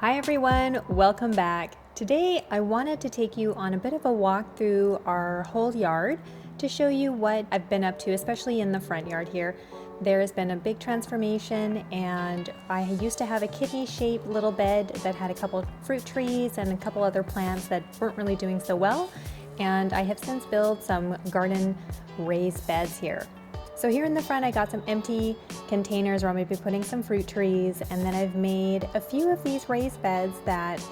Hi everyone, welcome back. Today I wanted to take you on a bit of a walk through our whole yard to show you what I've been up to, especially in the front yard here. There's been a big transformation, and I used to have a kidney-shaped little bed that had a couple fruit trees and a couple other plants that weren't really doing so well, and I have since built some garden raised beds here. So here in the front I got some empty containers where I'm going to be putting some fruit trees, and then I've made a few of these raised beds that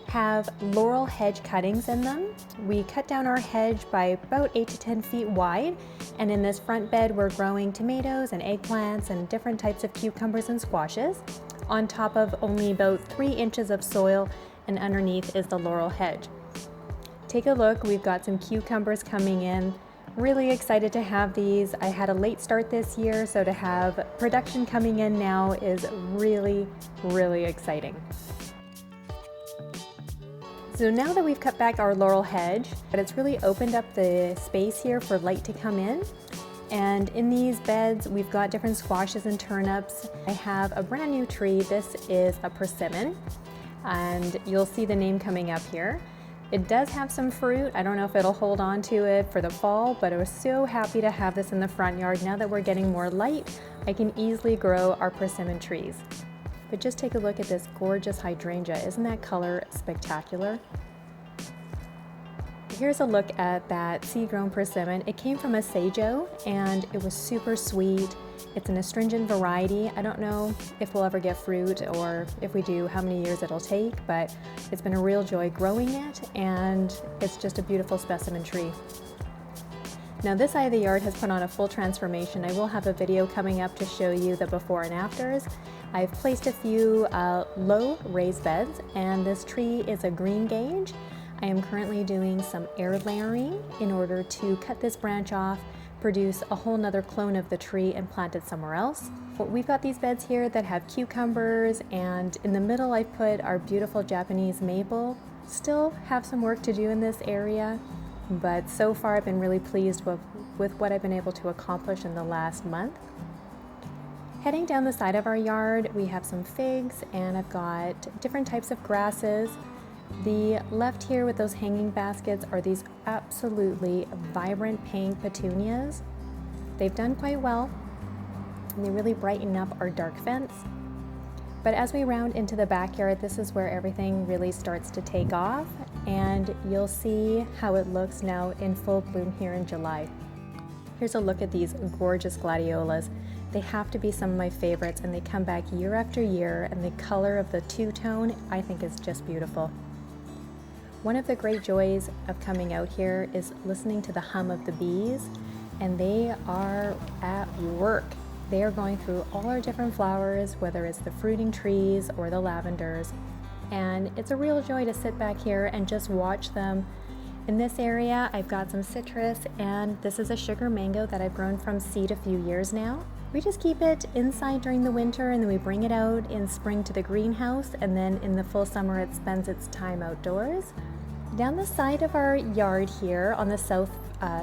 have laurel hedge cuttings in them. We cut down our hedge by about 8 to 10 feet wide, and in this front bed we're growing tomatoes and eggplants and different types of cucumbers and squashes on top of only about 3 inches of soil, and underneath is the laurel hedge. Take a look, we've got some cucumbers coming in. Really excited to have these. I had a late start this year, so to have production coming in now is really exciting. So now that we've cut back our laurel hedge, but it's really opened up the space here for light to come in. And in these beds, we've got different squashes and turnips. I have a brand new tree. This is a persimmon, and you'll see the name coming up here. It does have some fruit. I don't know if it'll hold on to it for the fall, but I was so happy to have this in the front yard. Now that we're getting more light, I can easily grow our persimmon trees. But just take a look at this gorgeous hydrangea. Isn't that color spectacular? Here's a look at that seed-grown persimmon. It came from a Seijo, and it was super sweet. It's an astringent variety. I don't know if we'll ever get fruit, or if we do, how many years it'll take, but it's been a real joy growing it, and it's just a beautiful specimen tree. Now this side of the yard has put on a full transformation. I will have a video coming up to show you the before and afters. I've placed a few low raised beds, and this tree is a green gage. I am currently doing some air layering in order to cut this branch off, produce a whole nother clone of the tree, and plant it somewhere else. We've got these beds here that have cucumbers, and in the middle I put our beautiful Japanese maple. Still have some work to do in this area, but so far I've been really pleased with what I've been able to accomplish in the last month. Heading down the side of our yard, we have some figs, and I've got different types of grasses. The left here with those hanging baskets are these absolutely vibrant pink petunias. They've done quite well, and they really brighten up our dark fence. But as we round into the backyard, this is where everything really starts to take off, and you'll see how it looks now in full bloom here in July. Here's a look at these gorgeous gladiolas. They have to be some of my favorites, and they come back year after year, and the color of the two-tone I think is just beautiful. One of the great joys of coming out here is listening to the hum of the bees, and they are at work. They are going through all our different flowers, whether it's the fruiting trees or the lavenders, and it's a real joy to sit back here and just watch them. In this area, I've got some citrus, and this is a sugar mango that I've grown from seed a few years now. We just keep it inside during the winter, and then we bring it out in spring to the greenhouse, and then in the full summer it spends its time outdoors. Down the side of our yard here on the south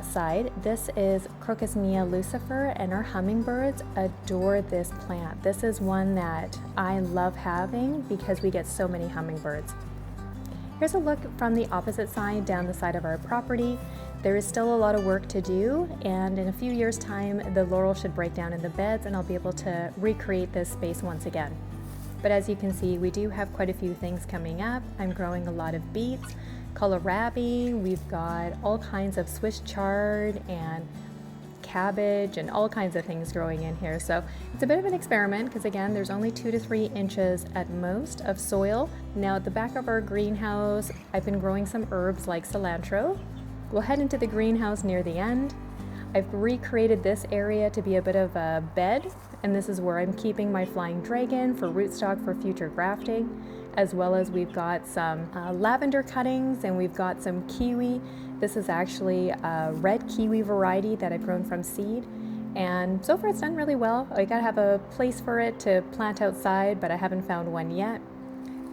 side, this is Crocus Mia Lucifer, and our hummingbirds adore this plant. This is one that I love having because we get so many hummingbirds. Here's a look from the opposite side, down the side of our property. There is still a lot of work to do, and in a few years' time the laurel should break down in the beds, and I'll be able to recreate this space once again. But as you can see, we do have quite a few things coming up. I'm growing a lot of beets, kohlrabi, we've got all kinds of Swiss chard and cabbage and all kinds of things growing in here. So it's a bit of an experiment because, again, there's only 2 to 3 inches at most of soil. Now at the back of our greenhouse, I've been growing some herbs like cilantro. We'll head into the greenhouse near the end. I've recreated this area to be a bit of a bed, and this is where I'm keeping my flying dragon for rootstock for future grafting, as well as we've got some lavender cuttings, and we've got some kiwi. This is actually a red kiwi variety that I've grown from seed, and so far it's done really well. I gotta have a place for it to plant outside, but I haven't found one yet.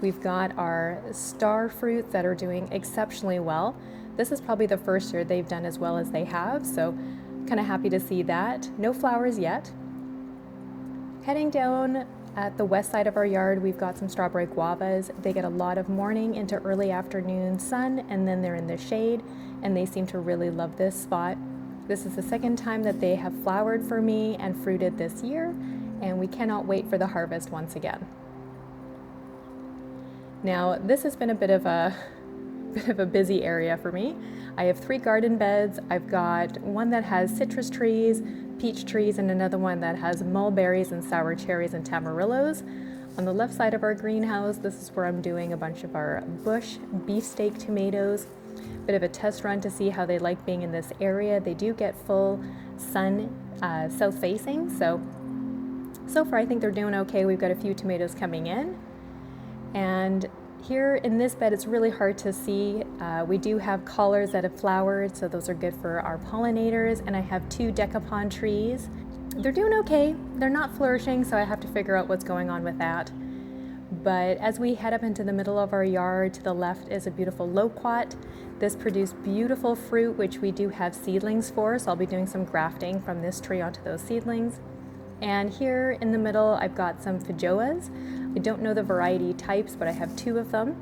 We've got our star fruits that are doing exceptionally well. This is probably the first year they've done as well as they have, so kind of happy to see that. No flowers yet. Heading down At the west side of our yard, we've got some strawberry guavas. They get a lot of morning into early afternoon sun, and then they're in the shade, and they seem to really love this spot. This is the second time that they have flowered for me and fruited this year, and we cannot wait for the harvest once again. Now, this has been a bit of a busy area for me. I have 3 garden beds. I've got one that has citrus trees, peach trees, and another one that has mulberries and sour cherries and tamarillos. On the left side of our greenhouse, this is where I'm doing a bunch of our bush beefsteak tomatoes. Bit of a test run to see how they like being in this area. They do get full sun south facing, so far I think they're doing okay. We've got a few tomatoes coming in. And here in this bed, it's really hard to see. We do have collards that have flowered, so those are good for our pollinators. And I have 2 decapon trees. They're doing okay. They're not flourishing, so I have to figure out what's going on with that. But as we head up into the middle of our yard, to the left is a beautiful loquat. This produced beautiful fruit, which we do have seedlings for, so I'll be doing some grafting from this tree onto those seedlings. And here in the middle, I've got some feijoas. I don't know the variety types, but I have 2 of them,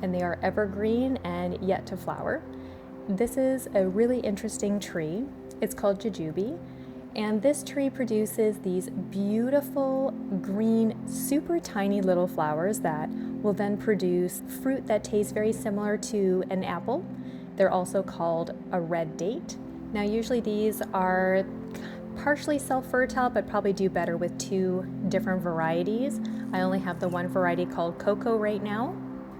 and they are evergreen and yet to flower. This is a really interesting tree. It's called jujube, and this tree produces these beautiful green, super tiny little flowers that will then produce fruit that tastes very similar to an apple. They're also called a red date. Now, usually these are partially self-fertile, but probably do better with 2 different varieties. I only have the one variety called Cocoa right now.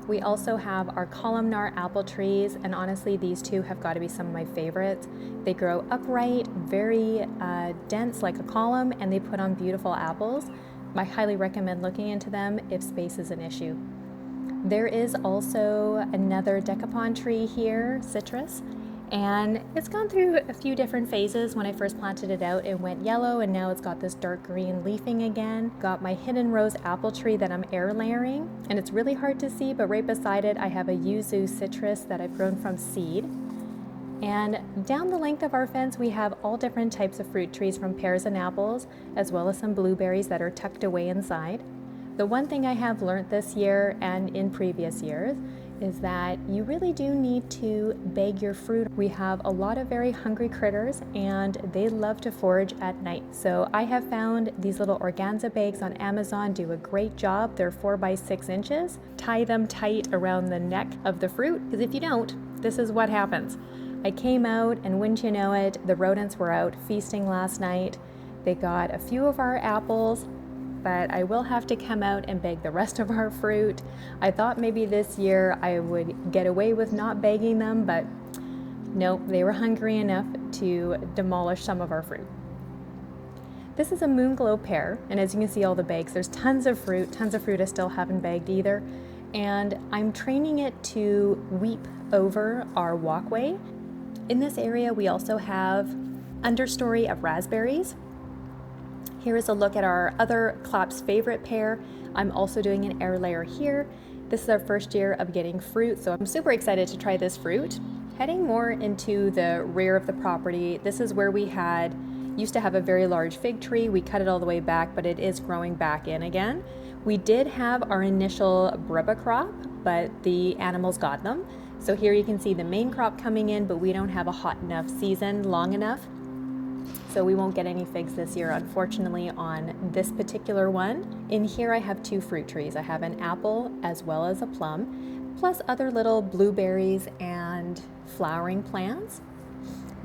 We also have our columnar apple trees, and honestly, these 2 have got to be some of my favorites. They grow upright, very dense like a column, and they put on beautiful apples. I highly recommend looking into them if space is an issue. There is also another decapon tree here, citrus, and it's gone through a few different phases. When I first planted it out, it went yellow, and now it's got this dark green leafing again. Got my hidden rose apple tree that I'm air layering, and it's really hard to see, but right beside it I have a yuzu citrus that I've grown from seed. And down the length of our fence, we have all different types of fruit trees, from pears and apples, as well as some blueberries that are tucked away inside. The one thing I have learned this year and in previous years is that you really do need to bag your fruit. We have a lot of very hungry critters, and they love to forage at night. So I have found these little organza bags on Amazon do a great job. They're 4 by 6 inches. Tie them tight around the neck of the fruit, because if you don't, this is what happens. I came out, and wouldn't you know it, the rodents were out feasting last night. They got a few of our apples, but I will have to come out and bag the rest of our fruit. I thought maybe this year I would get away with not bagging them, but nope, they were hungry enough to demolish some of our fruit. This is a Moonglow pear, and as you can see all the bags, there's tons of fruit I still haven't bagged either. And I'm training it to weep over our walkway. In this area, we also have understory of raspberries. Here is a look at our other Clapp's favorite pear. I'm also doing an air layer here. This is our first year of getting fruit, so I'm super excited to try this fruit. Heading more into the rear of the property, this is where we used to have a very large fig tree. We cut it all the way back, but it is growing back in again. We did have our initial Bribba crop, but the animals got them. So here you can see the main crop coming in, but we don't have a hot enough season long enough. So we won't get any figs this year, unfortunately, on this particular one. In here I have 2 fruit trees. I have an apple as well as a plum, plus other little blueberries and flowering plants.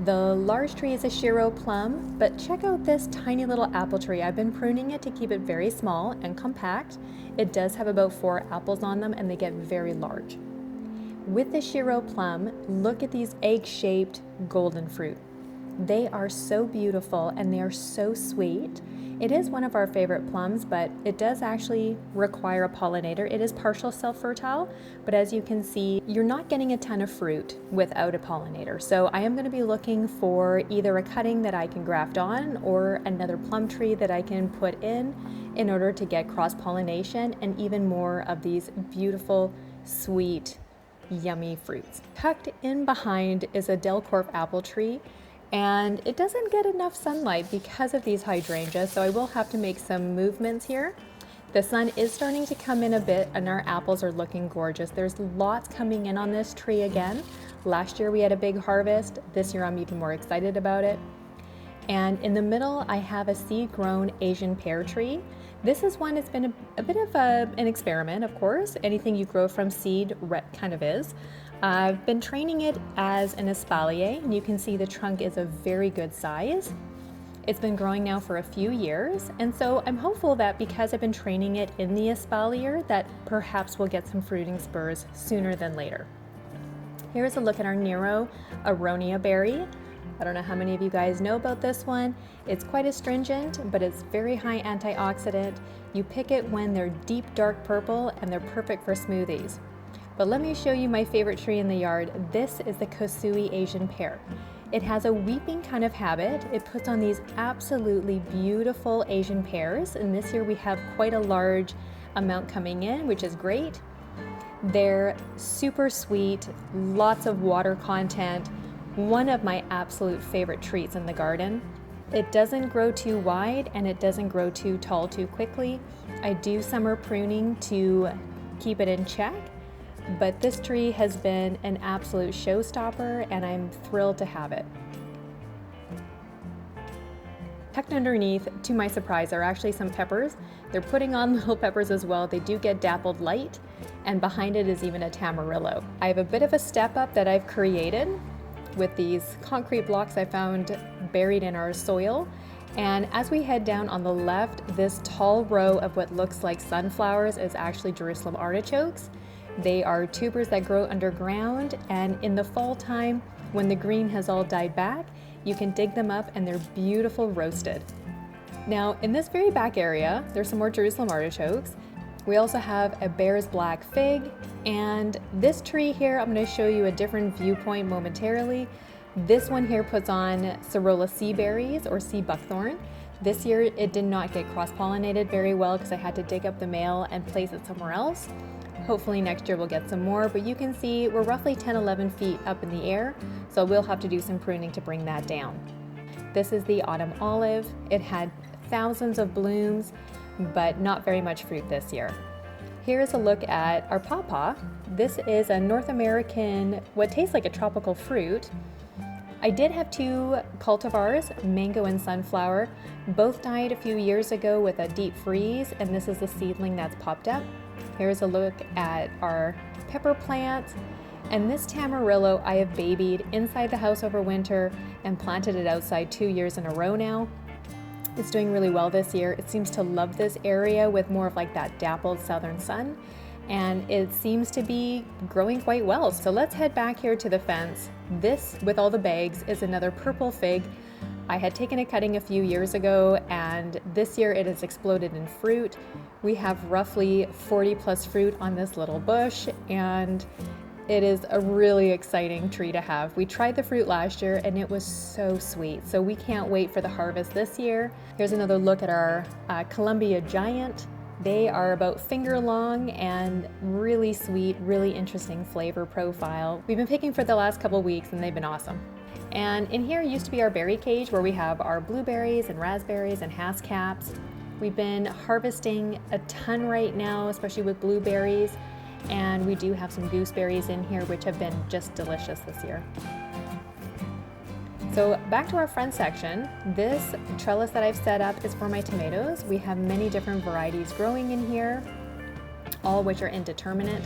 The large tree is a Shiro plum, but check out this tiny little apple tree. I've been pruning it to keep it very small and compact. It does have about 4 apples on them, and they get very large. With the Shiro plum, look at these egg-shaped golden fruit. They are so beautiful, and they are so sweet. It is one of our favorite plums, but it does actually require a pollinator. It is partial self-fertile, but as you can see, you're not getting a ton of fruit without a pollinator. So I am going to be looking for either a cutting that I can graft on or another plum tree that I can put in order to get cross-pollination and even more of these beautiful, sweet, yummy fruits. Tucked in behind is a Delcorp apple tree, and it doesn't get enough sunlight because of these hydrangeas, so I will have to make some movements here. The sun is starting to come in a bit and our apples are looking gorgeous. There's lots coming in on this tree again. Last year we had a big harvest. This year I'm even more excited about it. And in the middle I have a seed-grown Asian pear tree. This is one that's been a bit of an experiment, of course. Anything you grow from seed kind of is. I've been training it as an espalier, and you can see the trunk is a very good size. It's been growing now for a few years, and so I'm hopeful that because I've been training it in the espalier that perhaps we'll get some fruiting spurs sooner than later. Here's a look at our Nero Aronia berry. I don't know how many of you guys know about this one. It's quite astringent, but it's very high antioxidant. You pick it when they're deep dark purple and they're perfect for smoothies. But let me show you my favorite tree in the yard. This is the Kosui Asian pear. It has a weeping kind of habit. It puts on these absolutely beautiful Asian pears, and this year we have quite a large amount coming in, which is great. They're super sweet, lots of water content, one of my absolute favorite treats in the garden. It doesn't grow too wide and it doesn't grow too tall too quickly. I do summer pruning to keep it in check. But this tree has been an absolute showstopper and I'm thrilled to have it. Tucked underneath, to my surprise, are actually some peppers. They're putting on little peppers as well. They do get dappled light, and behind it is even a tamarillo. I have a bit of a step up that I've created with these concrete blocks I found buried in our soil. And as we head down on the left, this tall row of what looks like sunflowers is actually Jerusalem artichokes. They are tubers that grow underground, and in the fall time, when the green has all died back, you can dig them up and they're beautiful roasted. Now, in this very back area, there's some more Jerusalem artichokes. We also have a Bear's Black fig, and this tree here, I'm going to show you a different viewpoint momentarily. This one here puts on Cerola sea berries or sea buckthorn. This year, it did not get cross-pollinated very well because I had to dig up the male and place it somewhere else. Hopefully next year we'll get some more, but you can see we're roughly 10-11 feet up in the air, so we'll have to do some pruning to bring that down. This is the autumn olive. It had thousands of blooms, but not very much fruit this year. Here's a look at our pawpaw. This is a North American, what tastes like a tropical fruit. I did have two cultivars, mango and sunflower. Both died a few years ago with a deep freeze, and this is the seedling that's popped up. Here's a look at our pepper plants, and this tamarillo I have babied inside the house over winter and planted it outside 2 years in a row now. It's doing really well this year. It seems to love this area with more of like that dappled southern sun, and it seems to be growing quite well. So let's head back here to the fence. This, with all the bags, is another purple fig. I had taken a cutting a few years ago, and this year it has exploded in fruit. We have roughly 40 plus fruit on this little bush, and it is a really exciting tree to have. We tried the fruit last year and it was so sweet, so we can't wait for the harvest this year. Here's another look at our Columbia Giant. They are about finger long and really sweet, really interesting flavor profile. We've been picking for the last couple weeks and they've been awesome. And in here used to be our berry cage where we have our blueberries and raspberries and Hass-caps. We've been harvesting a ton right now, especially with blueberries, and we do have some gooseberries in here which have been just delicious this year. So back to our front section, this trellis that I've set up is for my tomatoes. We have many different varieties growing in here, all which are indeterminate,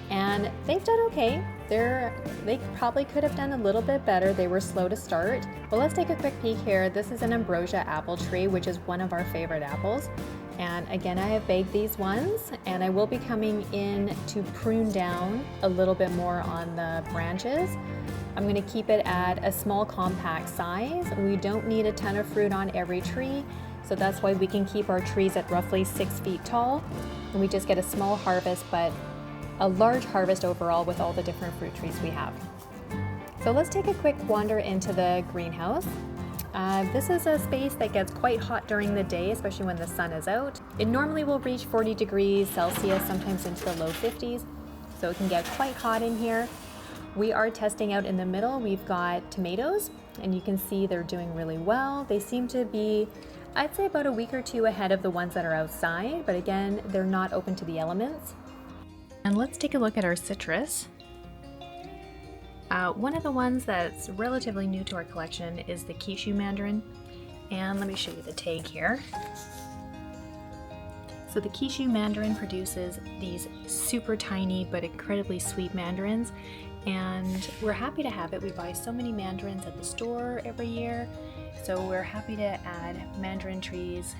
and they've done okay. They probably could have done a little bit better. They were slow to start. But let's take a quick peek here. This is an ambrosia apple tree, which is one of our favorite apples. And again, I have bagged these ones, and I will be coming in to prune down a little bit more on the branches. I'm going to keep it at a small compact size. We don't need a ton of fruit on every tree, so that's why we can keep our trees at roughly 6 feet tall, and we just get a small harvest, but a large harvest overall with all the different fruit trees we have. So let's take a quick wander into the greenhouse. This is a space that gets quite hot during the day, especially when the sun is out. It normally will reach 40 degrees Celsius, sometimes into the low 50s, so it can get quite hot in here. We are testing out in the middle. We've got tomatoes, and you can see they're doing really well. They seem to be I'd say about a week or two ahead of the ones that are outside, but again, they're not open to the elements. And let's take a look at our citrus. One of the ones that's relatively new to our collection is the Kishu mandarin. And let me show you the tag here. So the Kishu mandarin produces these super tiny but incredibly sweet mandarins, and we're happy to have it. We buy so many mandarins at the store every year, so we're happy to add mandarin trees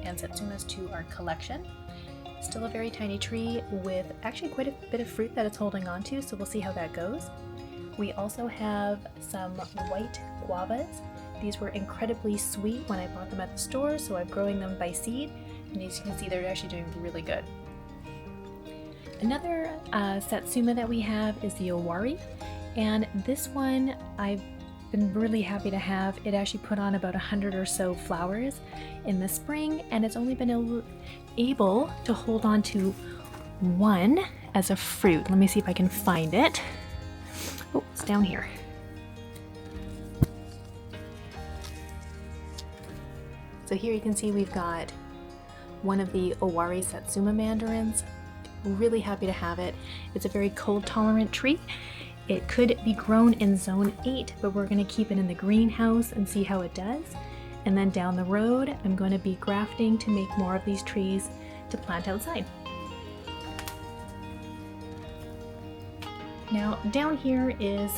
and satsumas to our collection. Still a very tiny tree with actually quite a bit of fruit that it's holding on to, so we'll see how that goes. We also have some white guavas. These were incredibly sweet when I bought them at the store, so I'm growing them by seed, and as you can see, they're actually doing really good. Another satsuma that we have is the owari, and this one I've been really happy to have. It actually put on about 100 or so flowers in the spring, and it's only been able to hold on to one as a fruit. Let me see if I can find it. Oh, it's down here. So here you can see we've got one of the owari satsuma mandarins. Really happy to have it. It's a very cold tolerant tree. It could be grown in zone 8, but we're going to keep it in the greenhouse and see how it does. And then down the road, I'm going to be grafting to make more of these trees to plant outside. Now down here is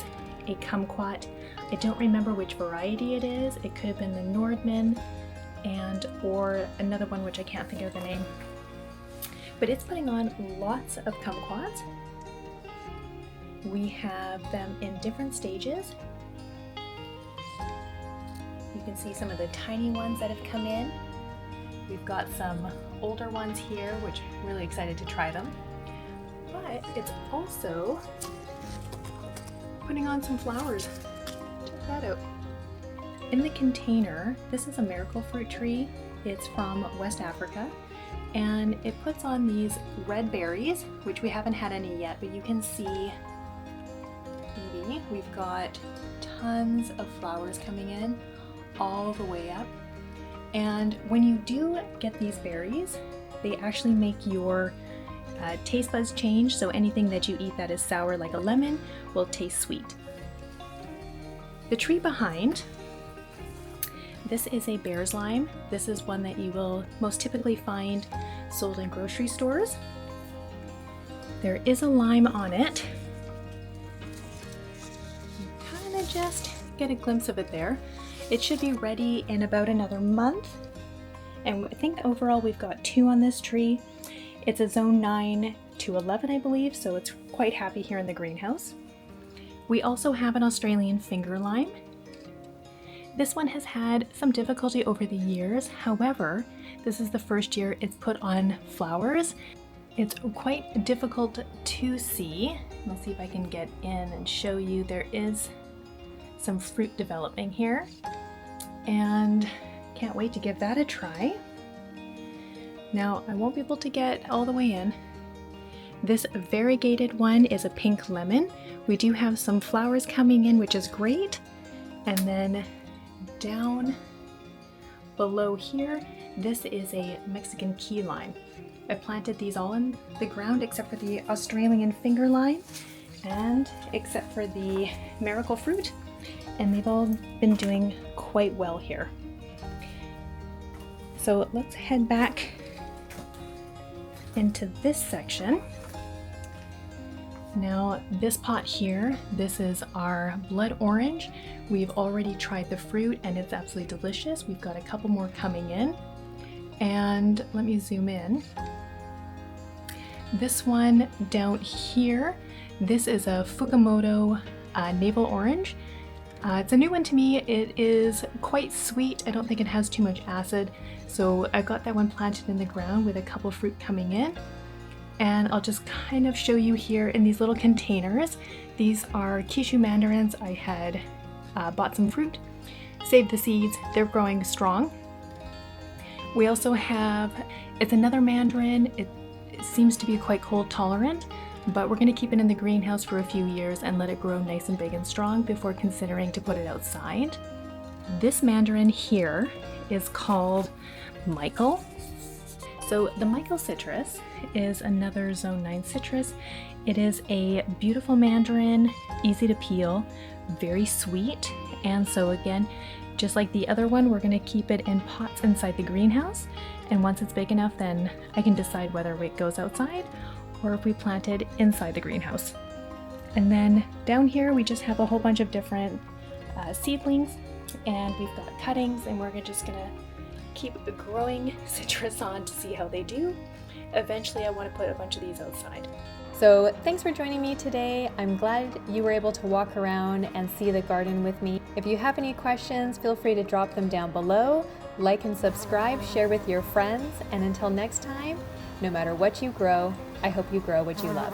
a kumquat. I don't remember which variety it is. It could have been the Nordman or another one which I can't think of the name. But it's putting on lots of kumquats. We have them in different stages. You can see some of the tiny ones that have come in. We've got some older ones here, which I'm really excited to try them. But it's also putting on some flowers. Check that out. In the container, this is a miracle fruit tree. It's from West Africa, and it puts on these red berries, which we haven't had any yet, but you can see maybe we've got tons of flowers coming in all the way up. And when you do get these berries, they actually make your taste buds change, so anything that you eat that is sour like a lemon will taste sweet. The tree behind, this is a bear's lime. This is one that you will most typically find sold in grocery stores. There is a lime on it. You kind of just get a glimpse of it there. It should be ready in about another month. And I think overall we've got 2 on this tree. It's a zone 9 to 11, I believe, so it's quite happy here in the greenhouse. We also have an Australian finger lime. This one has had some difficulty over the years. However, this is the first year it's put on flowers. It's quite difficult to see. Let's see if I can get in and show you. There is some fruit developing here, and can't wait to give that a try. Now, I won't be able to get all the way in. This variegated one is a pink lemon. We do have some flowers coming in, which is great. And then down below here, this is a Mexican key lime. I planted these all in the ground except for the Australian finger lime and except for the miracle fruit, and they've all been doing quite well here. So let's head back into this section. Now this pot here, this is our blood orange. We've already tried the fruit and it's absolutely delicious. We've got a couple more coming in. And let me zoom in. This one down here, this is a Fukumoto navel orange. It's a new one to me. It is quite sweet. I don't think it has too much acid. So I've got that one planted in the ground with a couple fruit coming in. And I'll just kind of show you here in these little containers. These are Kishu mandarins. I had bought some fruit, saved the seeds. They're growing strong. We also have, it's another mandarin. It seems to be quite cold tolerant, but we're going to keep it in the greenhouse for a few years and let it grow nice and big and strong before considering to put it outside. This mandarin here is called Michael. So the Michael citrus is another Zone 9 citrus. It is a beautiful mandarin, easy to peel, very sweet. And so again, just like the other one, we're going to keep it in pots inside the greenhouse. And once it's big enough, then I can decide whether it goes outside or if we plant it inside the greenhouse. And then down here, we just have a whole bunch of different seedlings, and we've got cuttings, and we're just gonna keep growing citrus on to see how they do. Eventually, I want to put a bunch of these outside. So thanks for joining me today. I'm glad you were able to walk around and see the garden with me. If you have any questions, feel free to drop them down below. Like and subscribe, share with your friends, and until next time, no matter what you grow, I hope you grow what you love.